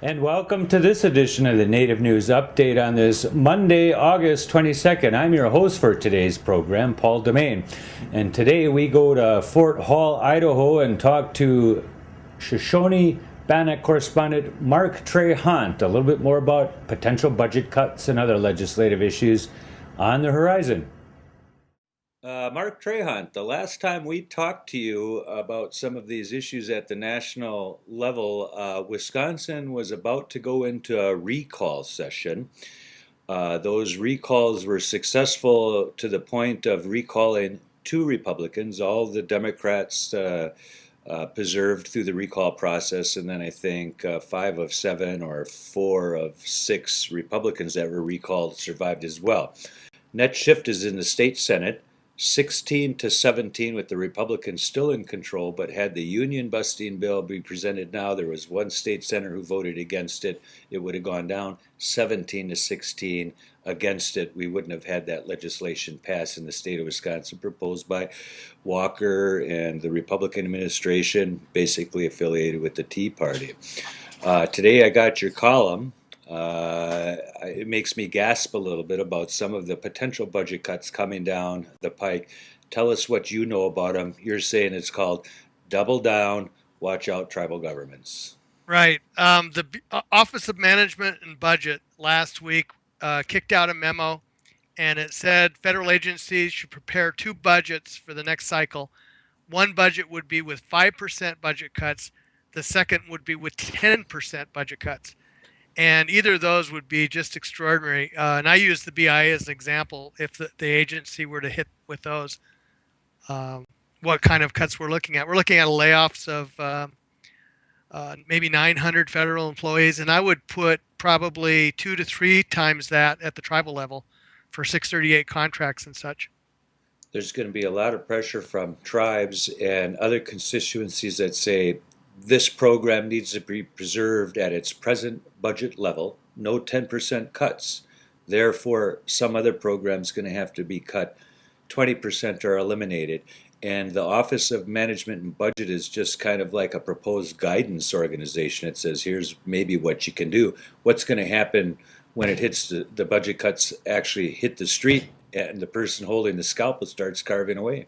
And welcome to this edition of the Native News Update on this Monday, August 22nd. I'm your host for today's program, Paul DeMain. And today we go to Fort Hall, Idaho and talk to Shoshone Bannock correspondent Mark Trahant a little bit more about potential budget cuts and other legislative issues on the horizon. Mark Trahant, the last time we talked to you about some of these issues at the national level, Wisconsin was about to go into a recall session. Those recalls were successful to the point of recalling two Republicans, all the Democrats preserved through the recall process, and then I think 5 of 7 or 4 of 6 Republicans that were recalled survived as well. Net shift is in the state Senate. 16-17 with the Republicans still in control, but had the union busting bill be presented now, there was one state senator who voted against it. It would have gone down 17-16 against it. We wouldn't have had that legislation passed in the state of Wisconsin proposed by Walker and the Republican administration, basically affiliated with the Tea Party. Today I got your column. It makes me gasp a little bit about some of the potential budget cuts coming down the pike. Tell us what you know about them. You're saying it's called Double Down, Watch Out Tribal Governments. Right. The Office of Management and Budget last week kicked out a memo, and it said federal agencies should prepare 2 budgets for the next cycle. One budget would be with 5% budget cuts. The second would be with 10% budget cuts. And either of those would be just extraordinary. And I use the BIA as an example. If the agency were to hit with those, what kind of cuts we're looking at? We're looking at layoffs of maybe 900 federal employees. And I would put probably 2 to 3 times that at the tribal level for 638 contracts and such. There's going to be a lot of pressure from tribes and other constituencies that say, this program needs to be preserved at its present budget level, no 10% cuts. Therefore, some other program's going to have to be cut, 20% or eliminated. And the Office of Management and Budget is just kind of like a proposed guidance organization. It says, here's maybe what you can do. What's going to happen when it hits the budget cuts actually hit the street and the person holding the scalpel starts carving away?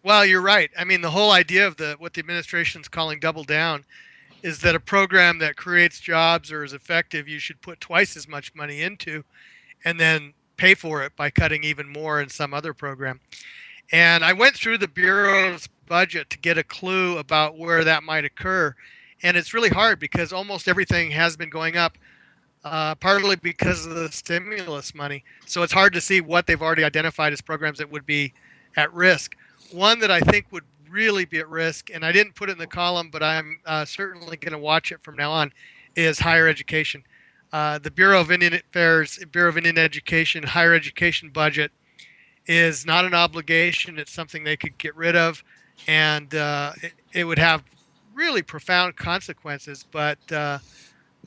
Well, you're right. I mean, the whole idea of what the administration's calling double down is that a program that creates jobs or is effective, you should put twice as much money into and then pay for it by cutting even more in some other program. And I went through the Bureau's budget to get a clue about where that might occur. And it's really hard because almost everything has been going up, partly because of the stimulus money. So it's hard to see what they've already identified as programs that would be at risk. One that I think would really be at risk, and I didn't put it in the column, but I'm certainly going to watch it from now on, is higher education. The Bureau of Indian Affairs, Bureau of Indian Education, higher education budget is not an obligation. It's something they could get rid of, and it would have really profound consequences. But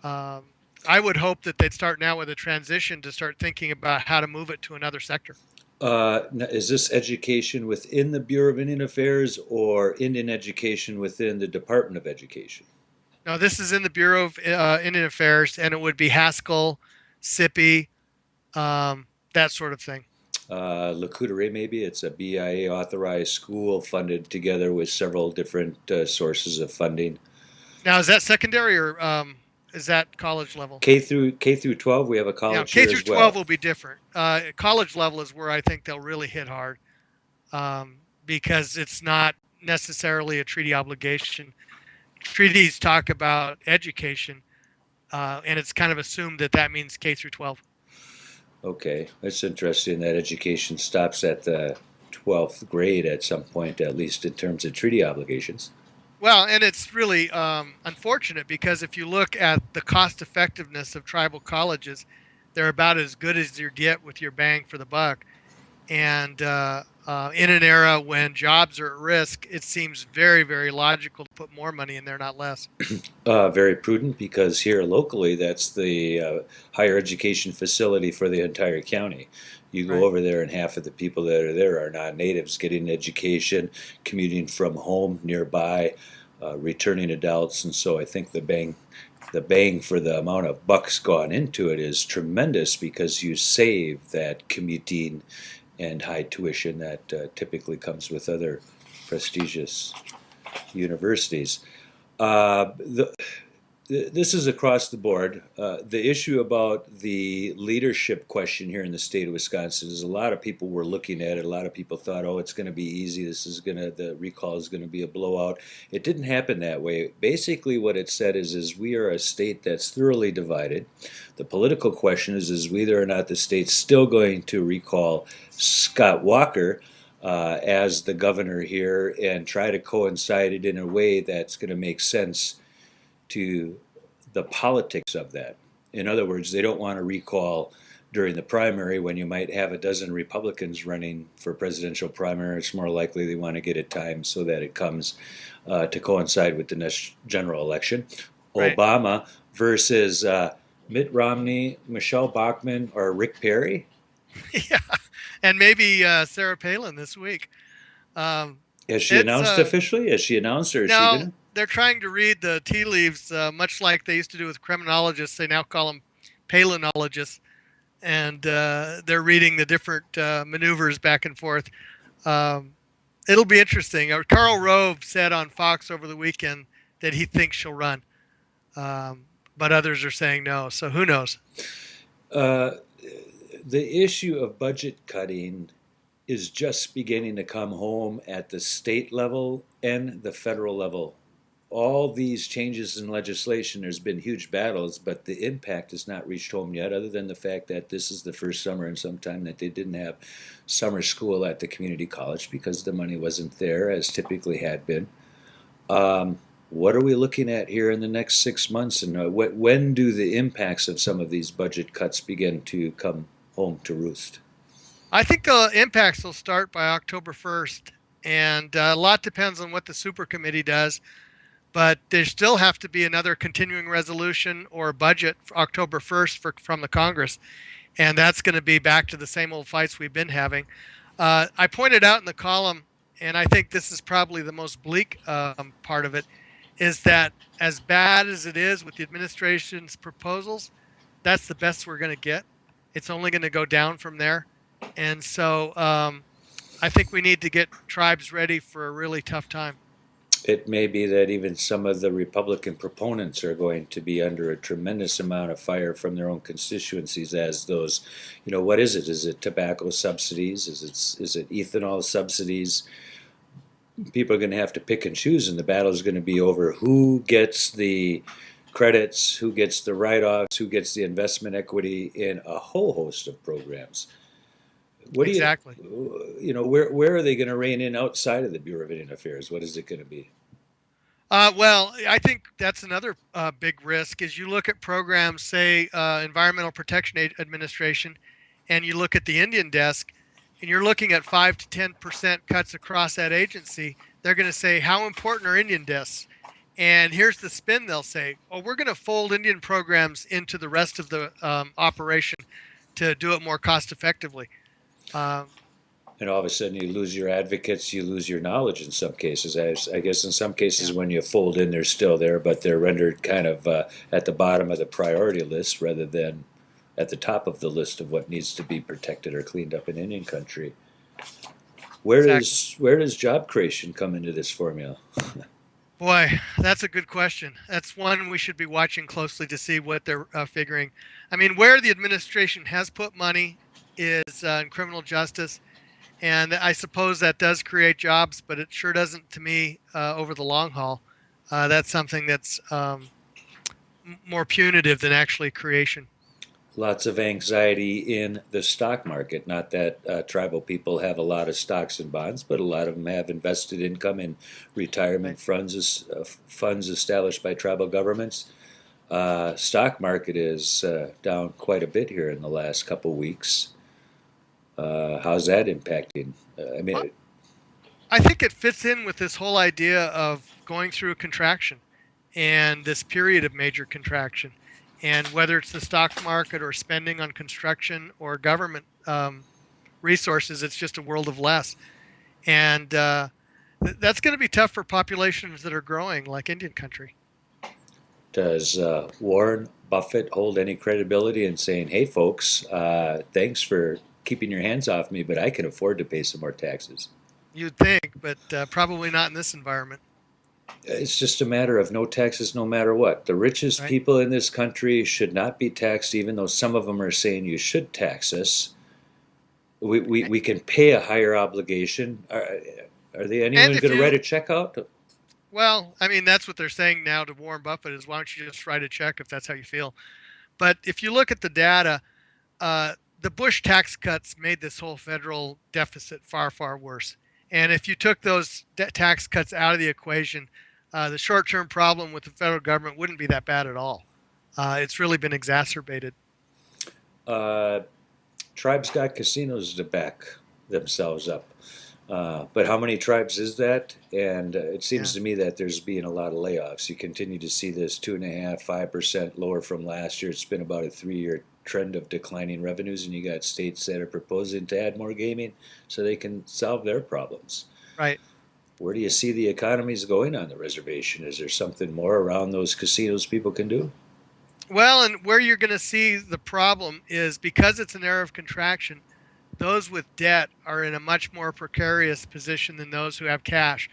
I would hope that they'd start now with a transition to start thinking about how to move it to another sector. Is this education within the Bureau of Indian Affairs or Indian education within the Department of Education? No, this is in the Bureau of Indian Affairs, and it would be Haskell, SIPI, that sort of thing. Lacoudere, maybe? It's a BIA authorized school funded together with several different sources of funding. Now, is that secondary or is that college level? K through 12, we have a college K here through as well. 12 will be different. College level is where I think they'll really hit hard because it's not necessarily a treaty obligation. Treaties talk about education, and it's kind of assumed that that means K through 12. Okay, that's interesting that education stops at the 12th grade at some point, at least in terms of treaty obligations. Well, and it's really unfortunate because if you look at the cost effectiveness of tribal colleges, they're about as good as you get with your bang for the buck. And in an era when jobs are at risk, it seems very, very logical to put more money in there, not less. Very prudent because here locally, that's the higher education facility for the entire county. You go over there, and half of the people that are there are non-natives getting education, commuting from home nearby, returning adults, and so I think the bang the bang for the amount of bucks gone into it is tremendous because you save that commuting and high tuition that typically comes with other prestigious universities. This is across the board. The issue about the leadership question here in the state of Wisconsin is a lot of people were looking at it. A lot of people thought, oh, it's going to be easy. The recall is going to be a blowout. It didn't happen that way. Basically, what it said is we are a state that's thoroughly divided. The political question is whether or not the state's still going to recall Scott Walker as the governor here and try to coincide it in a way that's going to make sense to the politics of that. In other words, they don't want to recall during the primary when you might have a dozen Republicans running for presidential primary. It's more likely they want to get it timed so that it comes to coincide with the next general election. Right. Obama versus Mitt Romney, Michelle Bachmann, or Rick Perry. Yeah, and maybe Sarah Palin this week. Has she announced officially? Has she announced, or is she going to? They're trying to read the tea leaves, much like they used to do with criminologists. They now call them palinologists, and they're reading the different maneuvers back and forth. It'll be interesting. Karl Rove said on Fox over the weekend that he thinks she'll run, but others are saying no. So who knows? The issue of budget cutting is just beginning to come home at the state level and the federal level. All these changes in legislation, there's been huge battles, but the impact has not reached home yet, other than the fact that this is the first summer in some time that they didn't have summer school at the community college because the money wasn't there, as typically had been. What are we looking at here in the next 6 months, and when do the impacts of some of these budget cuts begin to come home to roost? I think the impacts will start by October 1st, and a lot depends on what the super committee does. But there still have to be another continuing resolution or budget for October 1st from the Congress. And that's going to be back to the same old fights we've been having. I pointed out in the column, and I think this is probably the most bleak part of it, is that as bad as it is with the administration's proposals, that's the best we're going to get. It's only going to go down from there. And so I think we need to get tribes ready for a really tough time. It may be that even some of the Republican proponents are going to be under a tremendous amount of fire from their own constituencies as those, what is it? Is it tobacco subsidies? Is it ethanol subsidies? People are going to have to pick and choose, and the battle is going to be over who gets the credits, who gets the write-offs, who gets the investment equity in a whole host of programs. Exactly. Where are they going to rein in outside of the Bureau of Indian Affairs? What is it going to be? Well, I think that's another big risk is you look at programs, say Environmental Protection Administration, and you look at the Indian Desk, and you're looking at 5 to 10% cuts across that agency. They're going to say, how important are Indian desks? And here's the spin they'll say, we're going to fold Indian programs into the rest of the operation to do it more cost effectively. And all of a sudden you lose your advocates, you lose your knowledge in some cases. I guess in some cases when you fold in, they're still there, but they're rendered kind of at the bottom of the priority list rather than at the top of the list of what needs to be protected or cleaned up in Indian country. Where does job creation come into this formula? Boy, that's a good question. That's one we should be watching closely to see what they're figuring. I mean, where the administration has put money is in criminal justice, and I suppose that does create jobs, but it sure doesn't to me over the long haul. That's something that's more punitive than actually creation. Lots of anxiety in the stock market. Not that tribal people have a lot of stocks and bonds, but a lot of them have invested income in retirement funds established by tribal governments. Stock market is down quite a bit here in the last couple weeks. How's that impacting? I think it fits in with this whole idea of going through a contraction and this period of major contraction. And whether it's the stock market or spending on construction or government resources, it's just a world of less. And that's going to be tough for populations that are growing like Indian country. Does Warren Buffett hold any credibility in saying, hey, folks, thanks for keeping your hands off me, but I can afford to pay some more taxes? You'd think, but probably not in this environment. It's just a matter of no taxes no matter what. The richest Right. people in this country should not be taxed, even though some of them are saying you should tax us. We can pay a higher obligation. Are they anyone going to write a check out? Well, I mean, that's what they're saying now to Warren Buffett is why don't you just write a check if that's how you feel. But if you look at the data, the Bush tax cuts made this whole federal deficit far, far worse. And if you took those tax cuts out of the equation, the short-term problem with the federal government wouldn't be that bad at all. It's really been exacerbated. Tribes got casinos to back themselves up. But how many tribes is that? And it seems to me that there's been a lot of layoffs. You continue to see this 2.5%, 5% lower from last year. It's been about a 3-year trend of declining revenues, and you got states that are proposing to add more gaming so they can solve their problems. Right. Where do you see the economies going on the reservation? Is there something more around those casinos people can do? Well, and where you're going to see the problem is because it's an era of contraction, those with debt are in a much more precarious position than those who have cash.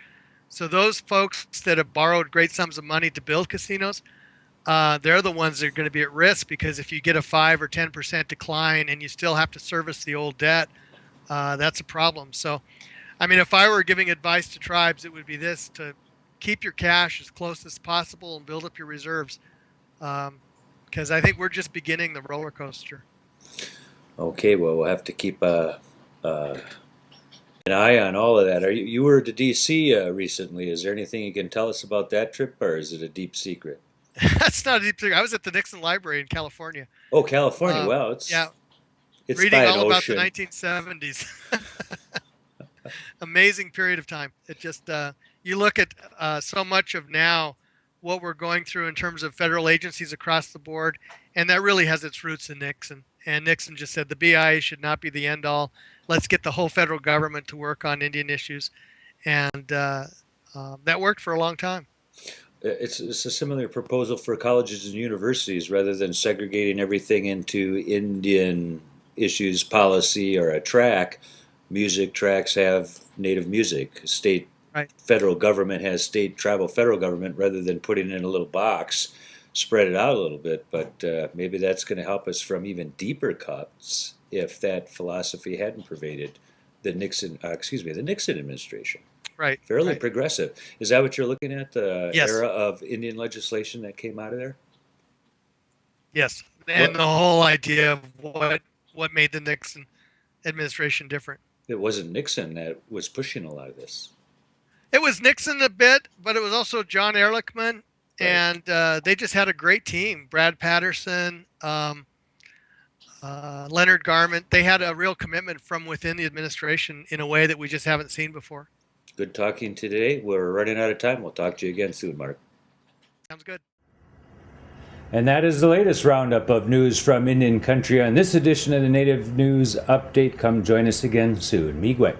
So those folks that have borrowed great sums of money to build casinos, they're the ones that are going to be at risk because if you get a 5 or 10% decline and you still have to service the old debt, that's a problem. So, I mean, if I were giving advice to tribes, it would be this: to keep your cash as close as possible and build up your reserves, because I think we're just beginning the roller coaster. Okay, well, we'll have to keep an eye on all of that. You were to D.C. Recently. Is there anything you can tell us about that trip, or is it a deep secret? That's not a deep secret. I was at the Nixon Library in California. Oh, California! Wow, It's by reading an all about ocean. the 1970s. Amazing period of time. It just you look at so much of now what we're going through in terms of federal agencies across the board, and that really has its roots in Nixon. And Nixon just said the BIA should not be the end all. Let's get the whole federal government to work on Indian issues, and that worked for a long time. It's a similar proposal for colleges and universities. Rather than segregating everything into Indian issues, policy, or a track, music tracks have native music. Federal government has state, tribal, federal government, rather than putting it in a little box, spread it out a little bit. But maybe that's going to help us from even deeper cuts if that philosophy hadn't pervaded the Nixon administration. Right. Fairly right. progressive. Is that what you're looking at? The Yes. era of Indian legislation that came out of there? Yes. And the whole idea of what made the Nixon administration different. It wasn't Nixon that was pushing a lot of this. It was Nixon a bit, but it was also John Ehrlichman, Right. and they just had a great team. Brad Patterson, Leonard Garment. They had a real commitment from within the administration in a way that we just haven't seen before. Good talking today. We're running out of time. We'll talk to you again soon, Mark. Sounds good. And that is the latest roundup of news from Indian country on this edition of the Native News Update. Come join us again soon. Miigwech.